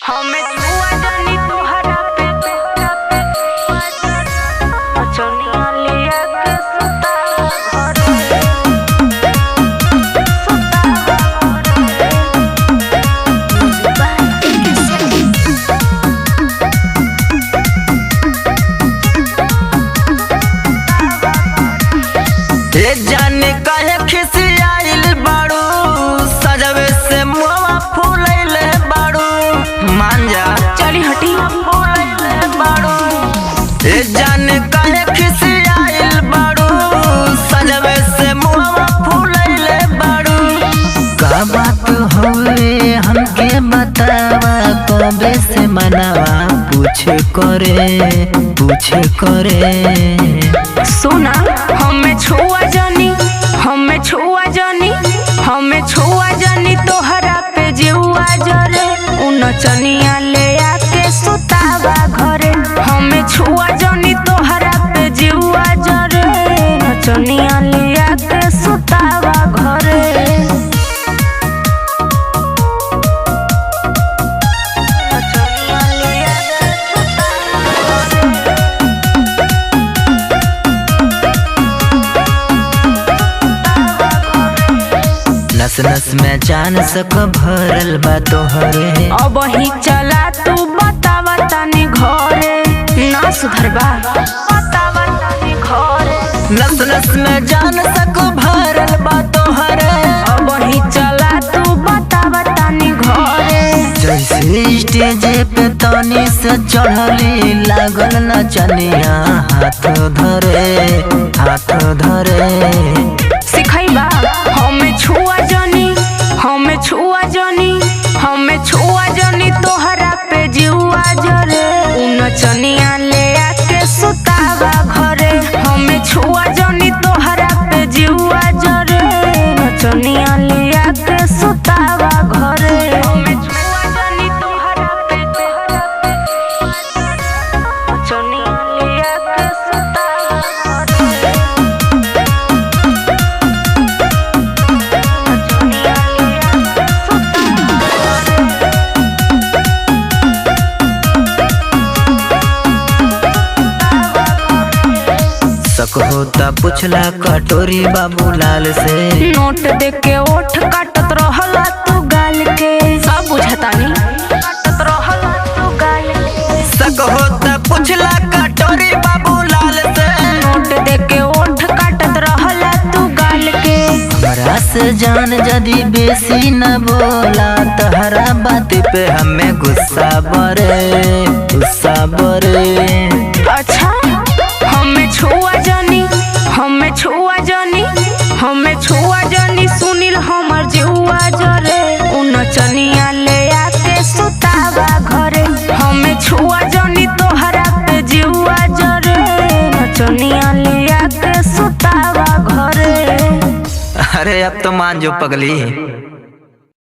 हमें छुआ जानी तोहरा पे मचनिया लिया के सुता घरे ए जाने काहे खिसियाइल बाड़ू, सजवे से मुआ फूलैले बाड़ू, मान जा चली हटी फूलैले बाड़ू। ए जाने काहे खिसियाइल बाड़ू, सजवे से मुआ फूलैले बाड़ू। का बात होवे हमके बतावा, कबे से मनावा पूछे करे सुना। हमें छुआ जानी तोहरा पे जीवा जरे नचनिया ले आके सुतावा घरे। हमें छुआ जानी तोहरा पे जीवा जरे नचनिया ले आके सुतावा घरे। नचनिया ले आके सुतावा नस नस में जान सक भरल बा तोहरे। अब ही चला तू बतावा तनी घरे ना सुधरबा बतावा तनी घरे। नस नस में जान सक भरल बा तोहरे। अब ही चला तू बतावा तनी घरे। जैसे स्टेज पे तनी से चढ़ली लागल नचनिया हाथ धरे सिखैबा हमें छुआ जानी तोहरा पे जीवा जरे नचनिया ले आके सुतावा घरे। हमें छुआ जानी तोहरा पे जीवा जरे नचनिया ले आके सुतावा घरे। हमें छुआ जानी तोहरा पे नचनिया ले आके सुतावा घरे। सक होता पुछला कटोरी बाबूलाल से। नोट दे के ओठ काटत रहला तू गाल के सब बुझतानी काटत रहला तू गाल के। सक होता पुछला कटोरी बाबूलाल से। नोट दे के ओठ काटत रहला तू गाल के। हमरा से जान जदी बेसी न बोला, तहरा बात पे हमें गुस्सा बरे। अच्छा हमें छुआ जानी सुनील हमर जीवा जरे नचनिया ले आके सुतावा घरे। हमें छुआ जानी तोहरा पे जीवा जरे नचनिया ले आके सुतावा घरे। अरे अब तो मान जो पगली।